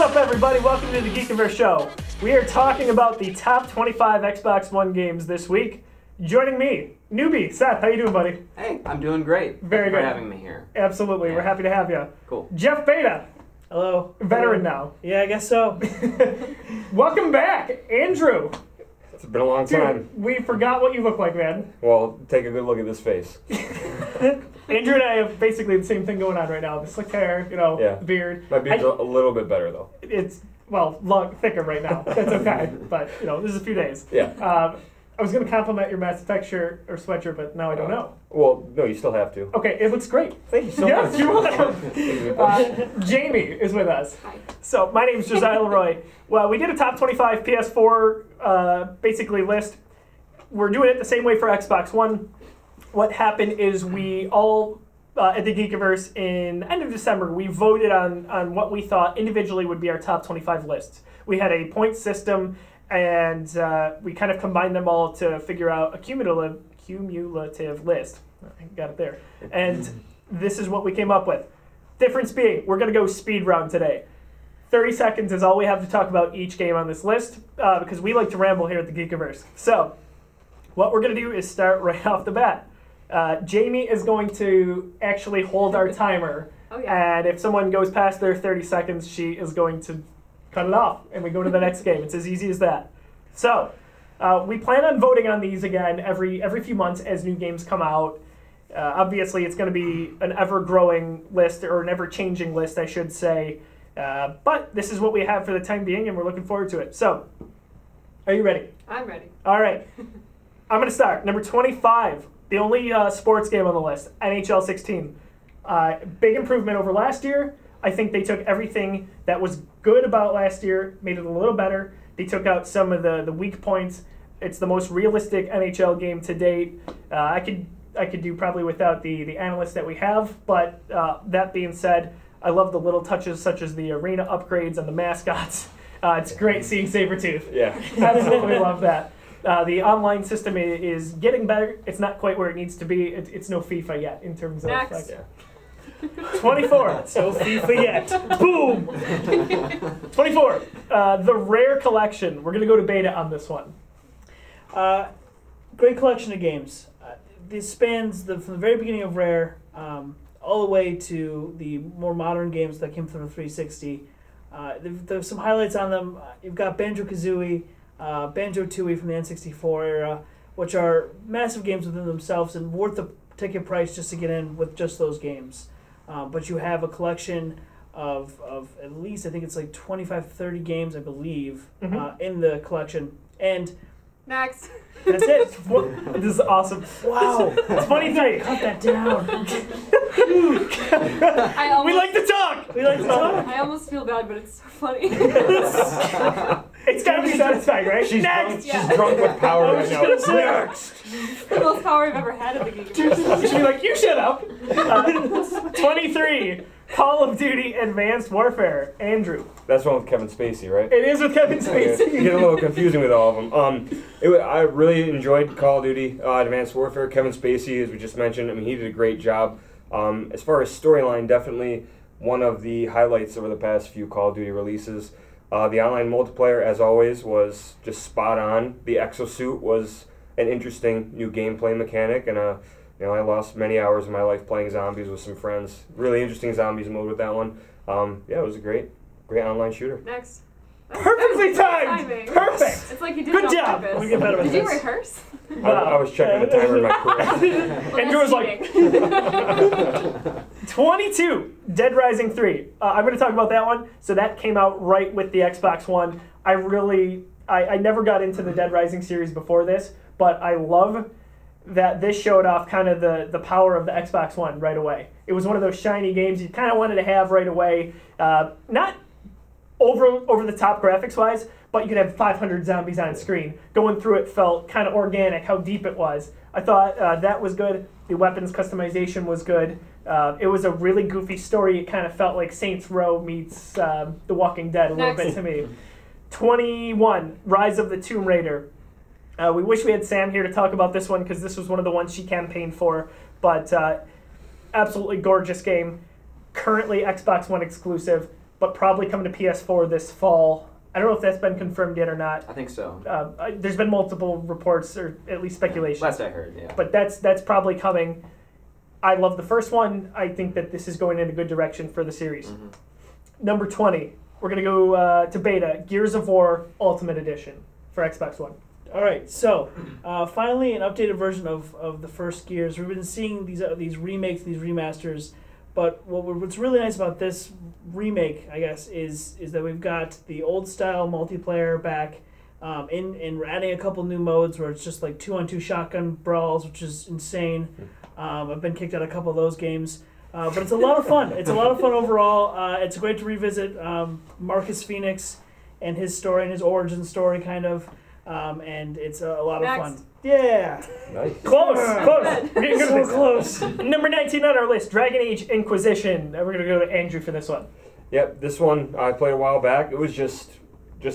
up, everybody? Welcome to the Geekiverse show. We are talking about the top 25 Xbox One games this week. Joining me, newbie, Seth. How you doing, buddy? Hey, I'm doing great. Very good. Thanks for having me here. Absolutely. Yeah. We're happy to have you. Cool. Jeff Beta. Hello. Veteran now. Yeah, I guess so. Welcome back, Andrew. It's been a long Dude, time. we forgot what you look like, man. Well, take a good look at this face. Andrew and I have basically the same thing going on right now. The slick hair, Yeah. beard. My beard's a little bit better, though. It's, well, thicker right now. That's okay. But, this is a few days. Yeah. I was going to compliment your Mass Effect shirt or sweatshirt, but now I don't know. Well, no, you still have to. Okay, it looks great. Thank you so Yes, much. you're welcome. Jamie is with us. Hi. So, my name is Josiah Leroy. Well, we did a top 25 PS4 basically list. We're doing it the same way for Xbox One. What happened is we all, at the Geekiverse in end of December, we voted on what we thought individually would be our top 25 lists. We had a point system, and we kind of combined them all to figure out a cumulative list. I got it there. And this is what we came up with. Difference being, we're going to go speed round today. 30 seconds is all we have to talk about each game on this list, because we like to ramble here at the Geekiverse. So, what we're going to do is start right off the bat. Jamie is going to actually hold our timer, Oh, yeah. and if someone goes past their 30 seconds, she is going to cut it off, and we go to the next game. It's as easy as that. So, we plan on voting on these again every few months as new games come out. Obviously, it's going to be an ever-growing list, or an ever-changing list, I should say. But this is what we have for the time being, and we're looking forward to it. So, are you ready? I'm ready. All right. I'm going to start. Number 25, the only sports game on the list, NHL 16. Big improvement over last year. I think they took everything that was good about last year, made it a little better. They took out some of the weak points. It's the most realistic NHL game to date. I could do probably without the analysts that we have, but that being said, I love the little touches such as the arena upgrades and the mascots. It's great seeing Sabretooth. Yeah. Absolutely love that. The online system is getting better. It's not quite where it needs to be. It's no FIFA yet in terms of... Next. 24. It's no FIFA yet. Boom! 24. The Rare Collection. We're going to go to beta on this one. Great collection of games. This spans from the very beginning of Rare all the way to the more modern games that came from the 360. There's some highlights on them. You've got Banjo-Kazooie, Banjo-Tooie from the N64 era, which are massive games within themselves and worth the ticket price just to get in with just those games. But you have a collection of at least, I think it's like 25, 30 games, I believe, in the collection. And Next. that's it. This is awesome. Wow. 23. Cut that down. We like to talk. We like to talk. I almost feel bad, but it's so funny. It's got to be satisfying, right? She's Next. drunk, she's drunk with power right now. Next! The most power I've ever had at the Geekiverse. She'd be like, you shut up. 23. Call of Duty Advanced Warfare. Andrew. That's one with Kevin Spacey, right? It is with Kevin Okay. Spacey. You get a little confusing with all of them. I really enjoyed Call of Duty Advanced Warfare. Kevin Spacey, as we just mentioned, I mean, he did a great job. As far as storyline, definitely one of the highlights over the past few Call of Duty releases. The online multiplayer, as always, was just spot on. The exosuit was an interesting new gameplay mechanic, and I lost many hours of my life playing zombies with some friends. Really interesting zombies mode with that one. Yeah, it was a great online shooter. Next. Perfectly timed. Timing. Perfect. It's like you did Good it on job. purpose. Let me get better with Did you this. rehearse? I was checking the timer in my career. Andrew was like, 22, Dead Rising 3. I'm going to talk about that one. So that came out right with the Xbox One. I never got into the Dead Rising series before this, but I love that this showed off kind of the power of the Xbox One right away. It was one of those shiny games you kind of wanted to have right away. Not over the top graphics wise, but you could have 500 zombies on screen. Going through it felt kind of organic, how deep it was. I thought that was good. The weapons customization was good. It was a really goofy story. It kind of felt like Saints Row meets The Walking Dead a little bit to me. 21, Rise of the Tomb Raider. We wish we had Sam here to talk about this one because this was one of the ones she campaigned for, but absolutely gorgeous game. Currently Xbox One exclusive, but probably coming to PS4 this fall. I don't know if that's been confirmed yet or not. I think so. There's been multiple reports, or at least speculation. Last I heard, yeah. But that's probably coming. I love the first one. I think that this is going in a good direction for the series. Mm-hmm. Number 20, we're going to go to beta, Gears of War Ultimate Edition for Xbox One. All right, so finally an updated version of the first Gears. We've been seeing these remakes, these remasters, but what's really nice about this remake, I guess, is that we've got the old style multiplayer back. We're adding a couple new modes where it's just like 2-on-2 shotgun brawls, which is insane. I've been kicked out of a couple of those games. But it's a lot of fun. It's a lot of fun overall. It's great to revisit Marcus Phoenix and his story and his origin story, kind of. And it's a lot of fun. Yeah. Nice. Close. We're getting good at this. Close. Number 19 on our list, Dragon Age Inquisition. We're going to go to Andrew for this one. Yep, this one I played a while back. It was just a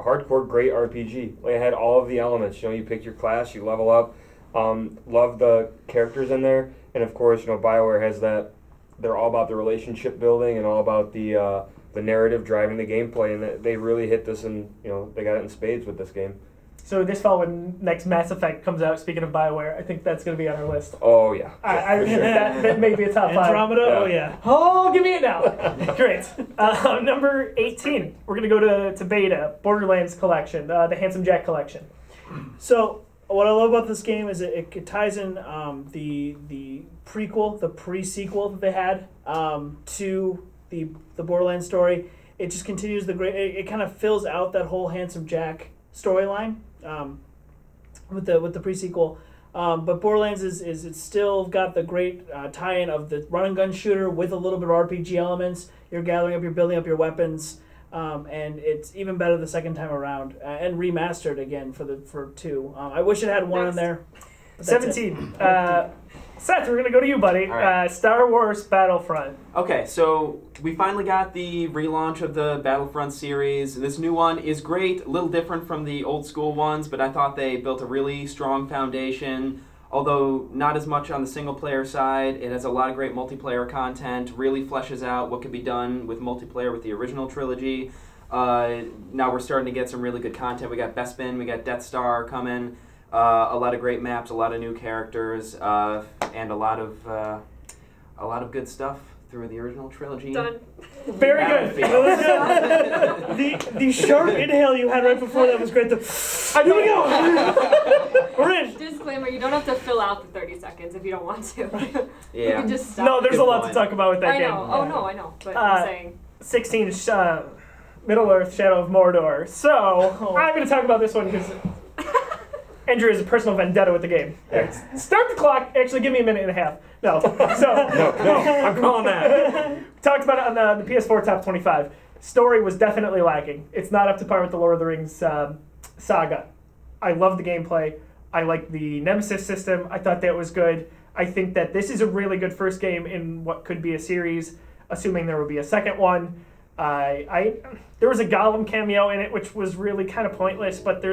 hardcore great RPG. Like, it had all of the elements. You pick your class, you level up. Love the characters in there, and of course, BioWare has that. They're all about the relationship building and all about the narrative driving the gameplay, and they really hit this, and they got it in spades with this game. So this fall, when next Mass Effect comes out, speaking of BioWare, I think that's going to be on our list. Oh yeah, I think that may be a top 5. Andromeda? Yeah. Oh yeah. Oh, give me it now. Great. Number 18, we're going to go to beta, Borderlands Collection, the Handsome Jack Collection. So what I love about this game is it ties in the prequel, the pre-sequel that they had to the Borderlands story. It just continues the great. It kind of fills out that whole Handsome Jack storyline with the pre-sequel. But Borderlands is it's still got the great tie-in of the run and gun shooter with a little bit of RPG elements. You're building up your weapons. And it's even better the second time around, and remastered again for 2. I wish it had 1 in there. 17. Seth, we're going to go to you, buddy. All right. Star Wars Battlefront. Okay, so we finally got the relaunch of the Battlefront series. This new one is great, a little different from the old school ones, but I thought they built a really strong foundation. Although not as much on the single-player side, it has a lot of great multiplayer content, really fleshes out what could be done with multiplayer with the original trilogy. Now we're starting to get some really good content. We got Bespin, we got Death Star coming, a lot of great maps, a lot of new characters, and a lot of good stuff through the original trilogy. Done. Very good. The sharp inhale you had right before that was great. Here we go. We're in. Disclaimer, you don't have to fill out the 30 seconds if you don't want to. You Yeah. can just stop. No, there's Good a lot point. to talk about with that I game. know. Oh, no, I know. But I'm saying. 16 is Middle-earth, Shadow of Mordor. So, I'm going to talk about this one because Andrew has a personal vendetta with the game. Start the clock. Actually, give me a minute and a half. No. So, no, I'm calling that. talked about it on the PS4 Top 25. Story was definitely lacking. It's not up to par with the Lord of the Rings saga. I love the gameplay. I like the Nemesis system. I thought that was good. I think that this is a really good first game in what could be a series, assuming there will be a second one. There was a Gollum cameo in it, which was really kind of pointless, but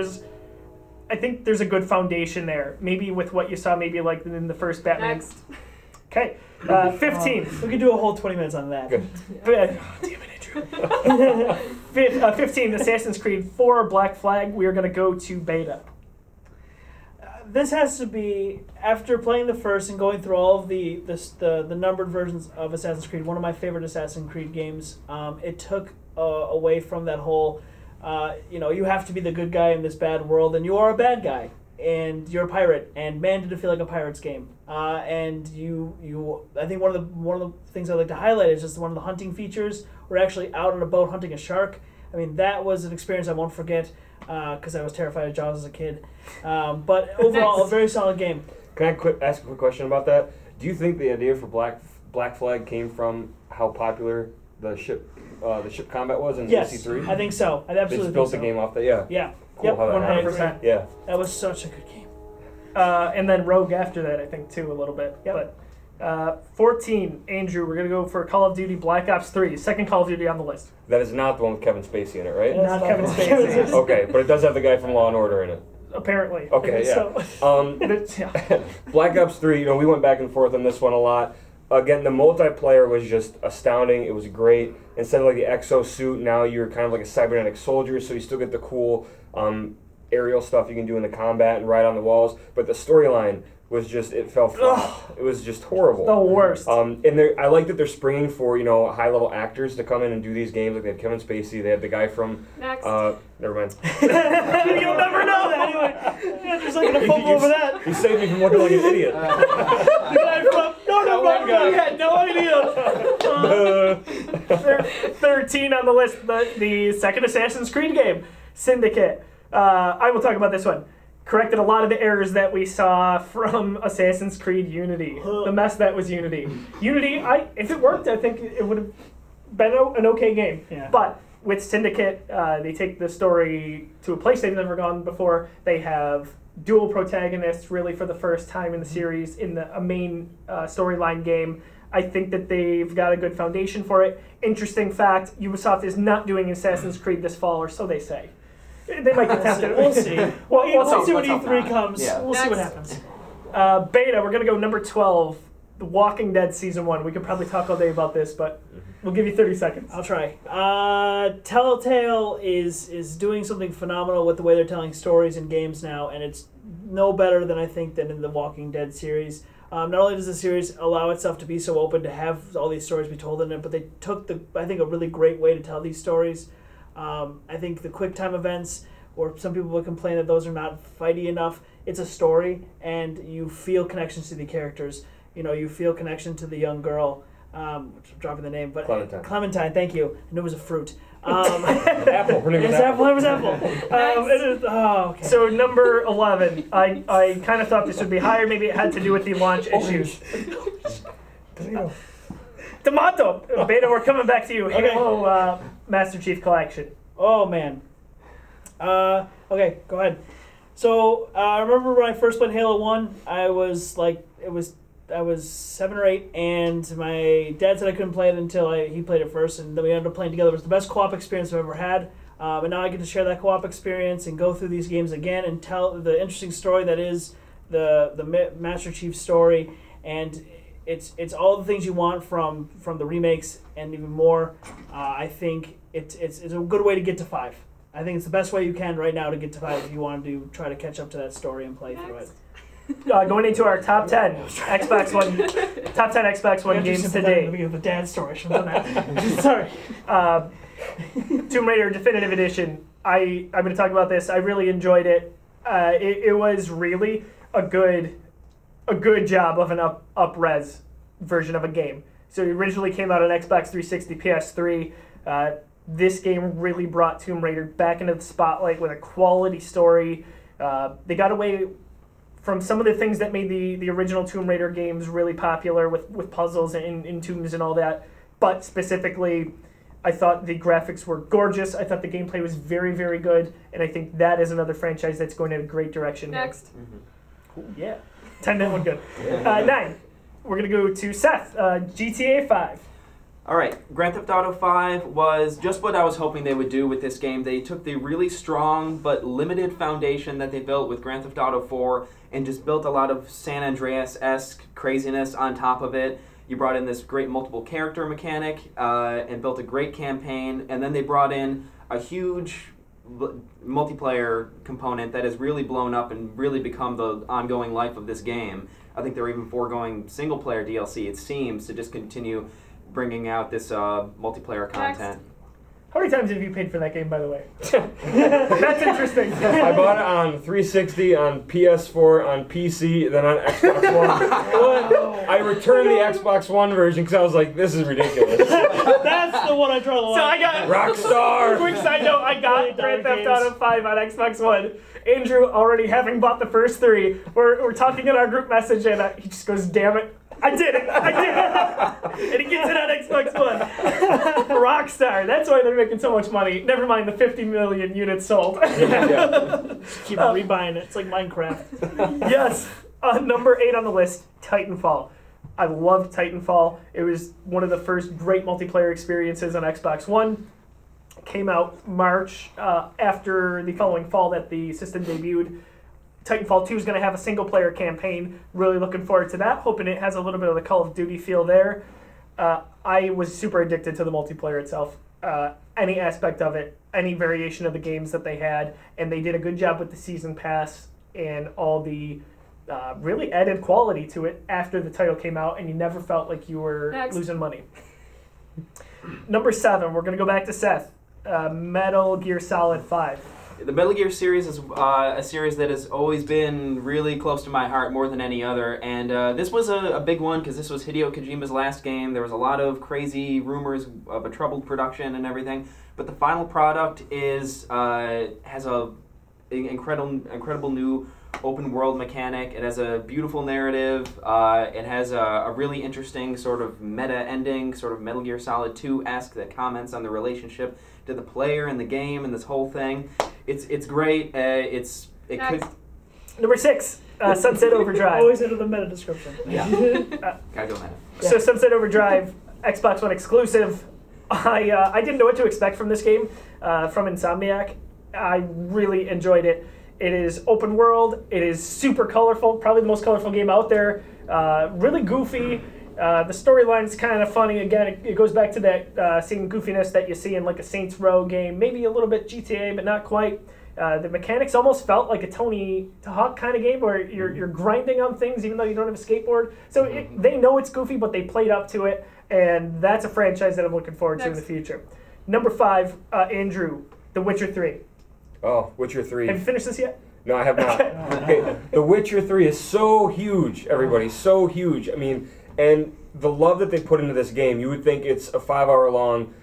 I think there's a good foundation there. Maybe with what you saw, maybe like in the first Batman. Next. Okay, 15. We could do a whole 20 minutes on that. Good. Damn it, Andrew. 15, Assassin's Creed 4 Black Flag. We are going to go to beta. This has to be, after playing the first and going through all of the numbered versions of Assassin's Creed, one of my favorite Assassin's Creed games. It took away from that whole, you have to be the good guy in this bad world, and you are a bad guy, and you're a pirate, and man, did it feel like a pirate's game. And I think one of the things I'd like to highlight is just one of the hunting features. We're actually out on a boat hunting a shark. I mean, that was an experience I won't forget. Because I was terrified of Jaws as a kid. But overall, a very solid game. Can I ask a quick question about that? Do you think the idea for Black Flag came from how popular the ship combat was in Yes, EC3? I think so. I They absolutely just built think the so. game off that. Yeah. Yeah. Cool Yep. how that happened. 100%. Yeah. That was such a good game. And then Rogue after that, I think, too, a little bit. Yep. But 14, Andrew, we're going to go for Call of Duty Black Ops 3, second Call of Duty on the list. That is not the one with Kevin Spacey in it, right? Yeah. Not Kevin Kevin Spacey. Spacey. Okay, but it does have the guy from Law and Order in it. Apparently. Okay, yeah. So, Yeah. Black Ops 3, we went back and forth on this one a lot. again, the multiplayer was just astounding. It was great. Instead of like the exosuit, now you're kind of like a cybernetic soldier, so you still get the cool aerial stuff you can do in the combat and ride on the walls. But the storyline was just, it fell flat. It was just horrible. The worst. And I like that they're springing for, high-level actors to come in and do these games. Like they had Kevin Spacey, they had the guy from... Next. Never mind. You'll never know that anyway. Yeah, just like gonna fumble over that. You saved me from looking like an idiot. The guy from I had no idea. 13 on the list, the second Assassin's Creed game, Syndicate. I will talk about this one. Corrected a lot of the errors that we saw from Assassin's Creed Unity. The mess that was Unity. Unity, if it worked, I think it would have been an okay game. Yeah. But with Syndicate, they take the story to a place they've never gone before. They have dual protagonists, really, for the first time in the series, in a main storyline game. I think that they've got a good foundation for it. Interesting fact, Ubisoft is not doing Assassin's Creed this fall, or so they say. They might get tempted. We'll see. We'll see when E3 comes. Yeah. We'll see what happens. Beta, we're going to go number 12, The Walking Dead Season 1. We could probably talk all day about this, but we'll give you 30 seconds. I'll try. Telltale is doing something phenomenal with the way they're telling stories in games now, and it's no better than I think than in the Walking Dead series. Not only does the series allow itself to be so open to have all these stories be told in it, but they took I think a really great way to tell these stories. I think the QuickTime events, or some people would complain that those are not fighty enough. It's a story, and you feel connections to the characters. You feel connection to the young girl, which I'm dropping the name, but Clementine. Thank you. I knew it was a fruit. Apple. Her name was Apple. It was Apple. Okay. So number 11, I kind of thought this would be higher. Maybe it had to do with the launch issues. Tomato. Beta, we're coming back to you. Okay. Halo Master Chief Collection. Oh man. Okay, go ahead. So I remember when I first played Halo 1, I was 7 or 8, and my dad said I couldn't play it until he played it first, and then we ended up playing together. It was the best co-op experience I've ever had. And now I get to share that co-op experience and go through these games again and tell the interesting story that is the Master Chief story, and it's all the things you want from the remakes and even more. I think it's a good way to get to 5. I think it's the best way you can right now to get to 5 if you want to try to catch up to that story and play through it. Going into our top 10 Xbox One games to date. Let me get the dad story. I should have done that. Sorry. Tomb Raider Definitive Edition. I'm going to talk about this. I really enjoyed it. It was really a good job of an up-res version of a game. So it originally came out on Xbox 360, PS3. This game really brought Tomb Raider back into the spotlight with a quality story. They got away from some of the things that made the original Tomb Raider games really popular with puzzles and tombs and all that. But specifically, I thought the graphics were gorgeous. I thought the gameplay was very, very good. And I think that is another franchise that's going in a great direction. Next. Cool. Yeah. 10, that one good. 9. We're going to go to Seth. GTA 5. All right, Grand Theft Auto 5 was just what I was hoping they would do with this game. They took the really strong but limited foundation that they built with Grand Theft Auto 4 and just built a lot of San Andreas-esque craziness on top of it. You brought in this great multiple character mechanic and built a great campaign, and then they brought in a huge multiplayer component that has really blown up and really become the ongoing life of this game. I think they're even foregoing single-player DLC, it seems, to just continue bringing out this multiplayer content. How many times have you paid for that game, by the way? That's interesting. I bought it on 360, on PS4, on PC, then on Xbox One. I returned the Xbox One version because I was like, this is ridiculous. That's the one I draw the line. So I got Rockstar. Quick side note: I got Grand Theft Auto 5 on Xbox One. Andrew, already having bought the first 3, we're talking in our group message, and he just goes, "Damn it, I did it! I did it!" And he gets it on Xbox One. Rockstar. That's why they're making so much money. Never mind the 50 million units sold. Keep rebuying it. It's like Minecraft. Yes. Number 8 on the list, Titanfall. I loved Titanfall. It was one of the first great multiplayer experiences on Xbox One. Came out March after the following fall that the system debuted. Titanfall 2 is going to have a single-player campaign. Really looking forward to that. Hoping it has a little bit of the Call of Duty feel there. I was super addicted to the multiplayer itself. Any aspect of it, any variation of the games that they had, and they did a good job with the Season Pass and all the really added quality to it after the title came out, and you never felt like you were losing money. Number 7, we're going to go back to Seth. Metal Gear Solid 5. The Metal Gear series is a series that has always been really close to my heart more than any other, and this was a big one because this was Hideo Kojima's last game. There was a lot of crazy rumors of a troubled production and everything, but the final product has a incredible new open world mechanic. It has a beautiful narrative. It has a really interesting sort of meta ending, sort of Metal Gear Solid 2-esque that comments on the relationship to the player and the game and this whole thing. It's great. Could. Number 6, Sunset Overdrive. Always into the meta description. Yeah. Gotta go meta. So Sunset Overdrive, Xbox One exclusive. I didn't know what to expect from this game from Insomniac. I really enjoyed it. It is open world. It is super colorful, probably the most colorful game out there. Really goofy. The storyline is kind of funny. Again, it goes back to that same goofiness that you see in like a Saints Row game. Maybe a little bit GTA, but not quite. The mechanics almost felt like a Tony Hawk kind of game where you're grinding on things even though you don't have a skateboard. So they know it's goofy, but they played up to it, and that's a franchise that I'm looking forward to in the future. Number 5, Andrew, The Witcher 3. Oh, Witcher 3. Have you finished this yet? No, I have not. Okay, The Witcher 3 is so huge, everybody, so huge. I mean, and the love that they put into this game, you would think it's a 5-hour-long,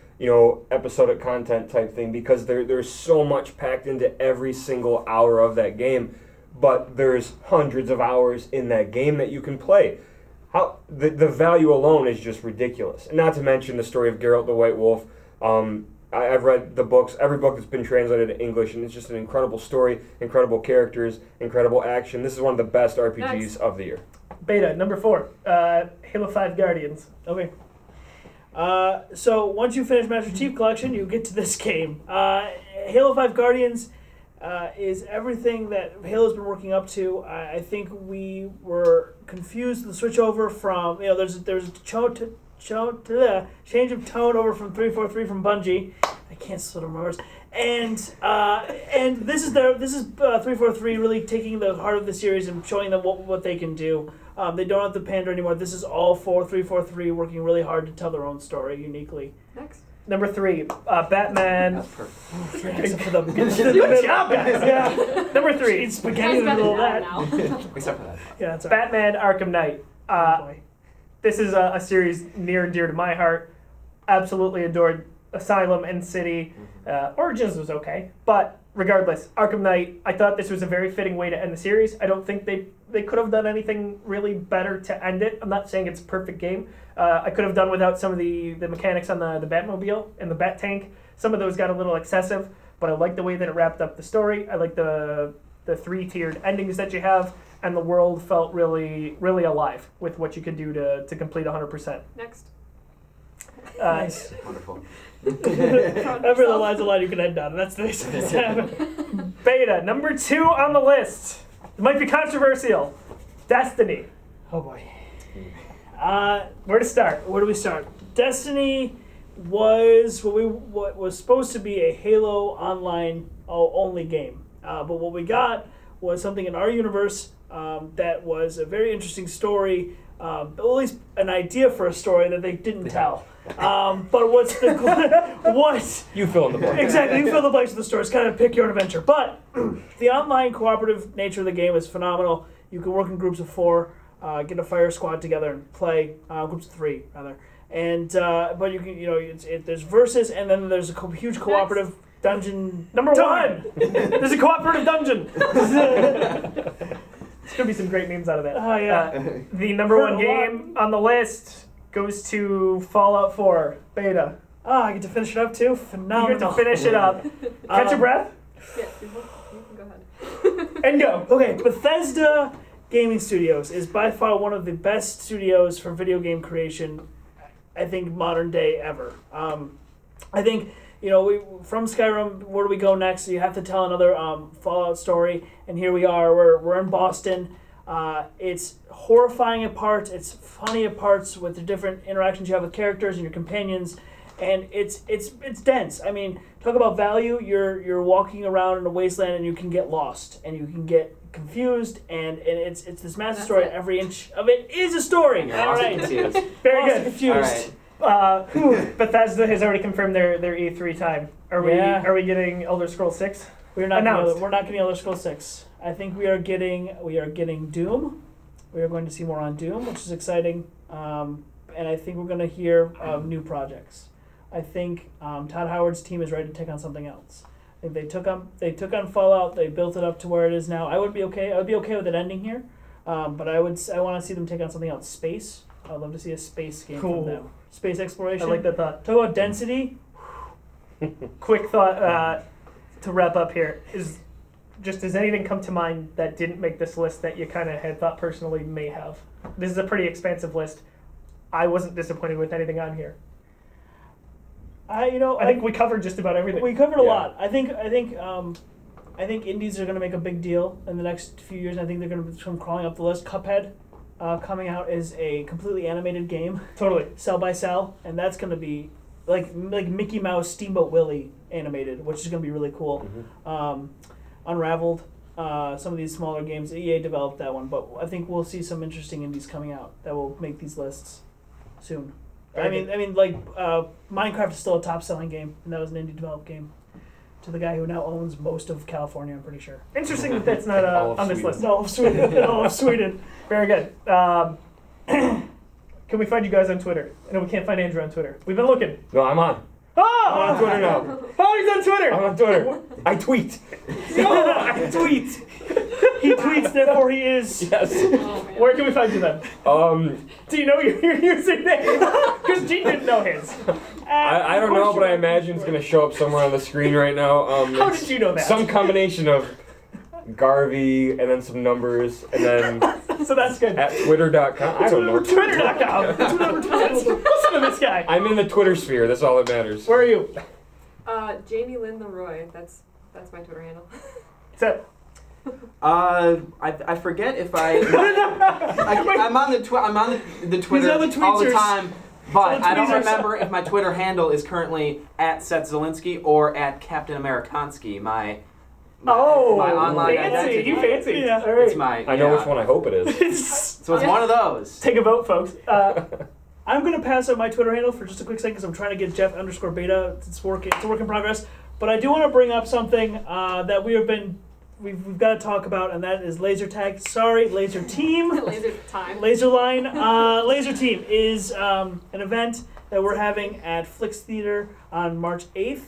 episodic content type thing because there's so much packed into every single hour of that game, but there's hundreds of hours in that game that you can play. The value alone is just ridiculous. And not to mention the story of Geralt the White Wolf. I've read the books, every book that's been translated to English, and it's just an incredible story, incredible characters, incredible action. This is one of the best RPGs of the year. Beta, number 4, Halo 5 Guardians. Okay. So once you finish Master Chief Collection, you get to this game. Halo 5 Guardians is everything that Halo's been working up to. I think we were confused the switch over from, there's a change of tone over from 343 from Bungie. I can't split them words. And this is 343 really taking the heart of the series and showing them what they can do. They don't have to pander anymore. This is all for 343 working really hard to tell their own story uniquely. Next. Number 3, Batman. That's perfect. Except for the Good job, guys. Yeah. Number 3, it's spaghetti in the middle of that. Except for that. Yeah, that's all right. Batman Arkham Knight. Oh, boy. This is a series near and dear to my heart. Absolutely adored Asylum and City. Origins was okay, but regardless, Arkham Knight, I thought this was a very fitting way to end the series. I don't think they could have done anything really better to end it. I'm not saying it's a perfect game. I could have done without some of the mechanics on the Batmobile and the Bat Tank. Some of those got a little excessive, but I like the way that it wrapped up the story. I like the 3-tiered endings that you have, and the world felt really, really alive with what you could do to complete 100%. Next. Nice. Wonderful. Every line's a line you can end on. That's nice. Beta, number 2 on the list. It might be controversial. Destiny. Oh boy. Where to start? Where do we start? Destiny was what was supposed to be a Halo Online only game, but what we got was something in our universe that was a very interesting story, at least an idea for a story that they didn't tell. But what You fill in the blank. exactly, you fill the blanks of the story. It's kind of pick your own adventure. But the online cooperative nature of the game is phenomenal. You can work in groups of 4, get a fire squad together and play groups of 3 rather. And but you can there's versus, and then there's a huge cooperative dungeon. Number 1. There's a cooperative dungeon. There's gonna be some great memes out of that. Oh yeah. The number 1 game on the list goes to Fallout 4 Beta. I get to finish it up too. You Phenomenal. get to finish it up. Catch your breath Yeah, you can go ahead. and go. Okay, Bethesda Gaming Studios is by far one of the best studios for video game creation, I think, modern day ever. I think, from Skyrim, where do we go next? You have to tell another Fallout story, and here we are. We're in Boston. It's horrifying at parts. It's funny at parts with the different interactions you have with characters and your companions, and it's dense. I mean, talk about value. You're walking around in a wasteland, and you can get lost, and you can get confused, and it's this massive story. it. Every inch of it is a story. You're All also right, confused. Very Lost good. and confused. All right. Bethesda has already confirmed their E3 time. Are we getting Elder Scrolls 6? We're not Announced. getting Elder Scrolls 6. I think we are getting Doom. We are going to see more on Doom, which is exciting. And I think we're going to hear of new projects. I think Todd Howard's team is ready to take on something else. I think they took on Fallout. They built it up to where it is now. I would be okay with it ending here, but I want to see them take on something else. Space. I'd love to see a space game Cool. from them. Space exploration. I like that thought. Talk about density. Quick thought to wrap up here is just, does anything come to mind that didn't make this list that you kind of had thought personally may have? This is a pretty expansive list. I wasn't disappointed with anything on here. I think we covered just about everything. We covered a lot. I think indies are going to make a big deal in the next few years. I think they're going to come crawling up the list. Cuphead coming out is a completely animated game, Totally. cell by cell, and that's going to be like Mickey Mouse Steamboat Willie animated, which is going to be really cool. Mm-hmm. Unraveled, some of these smaller games. EA developed that one, but I think we'll see some interesting indies coming out that will make these lists soon. Minecraft is still a top-selling game, and that was an indie-developed game to the guy who now owns most of California, I'm pretty sure. Interesting that that's not All of on this Sweden. list. No, of Sweden. No, of Sweden. Very good. Can we find you guys on Twitter? I know we can't find Andrew on Twitter. We've been looking. No, I'm on. Oh! I'm on Twitter now. Oh, he's on Twitter! I'm on Twitter. I tweet. I tweet. He tweets, therefore he is. Yes. Oh, man. Where can we find you then? Do you know your username? Because Gene didn't know his. I don't know, but I imagine it's going to show up somewhere on the screen right now. How did you know that? Some combination of Garvey and then some numbers and then So that's good. at twitter.com. I don't know. Twitter.com. That's whatever Twitter is. Listen to this guy. I'm in the Twitter sphere. That's all that matters. Where are you? Jamie Lynn Leroy. That's my Twitter handle. Seth. I forget if I'm on the Twitter on the all the tweeters. time, but He's on the I don't tweeters. remember if my Twitter handle is currently at Seth Zielinski or at Captain Amerikanski. My online fancy. identity. You fancy. Yeah. All right. It's my. I know yeah. which one I hope it is. So it's one of those. Take a vote, folks. I'm going to pass out my Twitter handle for just a quick second because I'm trying to get Jeff_beta. It's a work in progress. But I do want to bring up something that we've got to talk about, and that is laser tag. Sorry, laser team. Laser time. Laser line. Laser team is an event that we're having at Flix Theater on March 8th.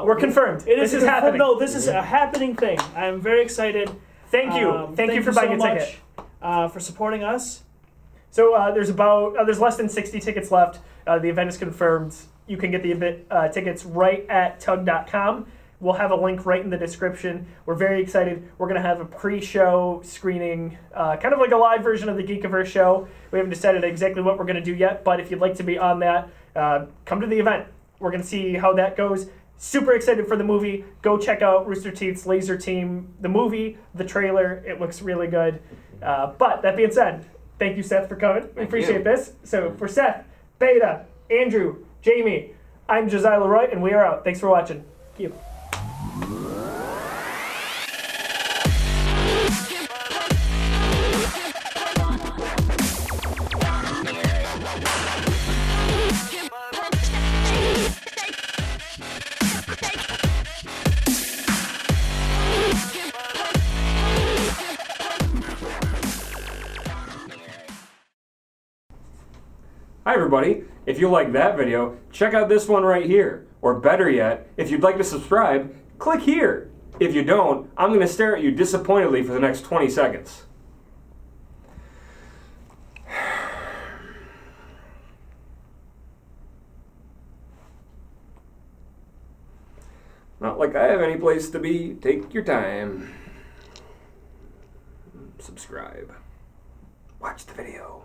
We're confirmed. This is happening. No, this is a happening thing. I'm very excited. Thank you. Thank you for buying so a ticket. much, for supporting us. So there's less than 60 tickets left. The event is confirmed. You can get the event tickets right at tug.com. We'll have a link right in the description. We're very excited. We're going to have a pre-show screening, kind of like a live version of the Geekiverse show. We haven't decided exactly what we're going to do yet, but if you'd like to be on that, come to the event. We're going to see how that goes. Super excited for the movie. Go check out Rooster Teeth's Laser Team, the movie, the trailer. It looks really good. But that being said, thank you, Seth, for coming. We appreciate this. So for Seth, Beta, Andrew, Jamie, I'm Josiah Leroy, and we are out. Thanks for watching. Thank you. Hi everybody, if you like that video, check out this one right here. Or better yet, if you'd like to subscribe, click here. If you don't, I'm going to stare at you disappointedly for the next 20 seconds. Not like I have any place to be. Take your time. Subscribe. Watch the video.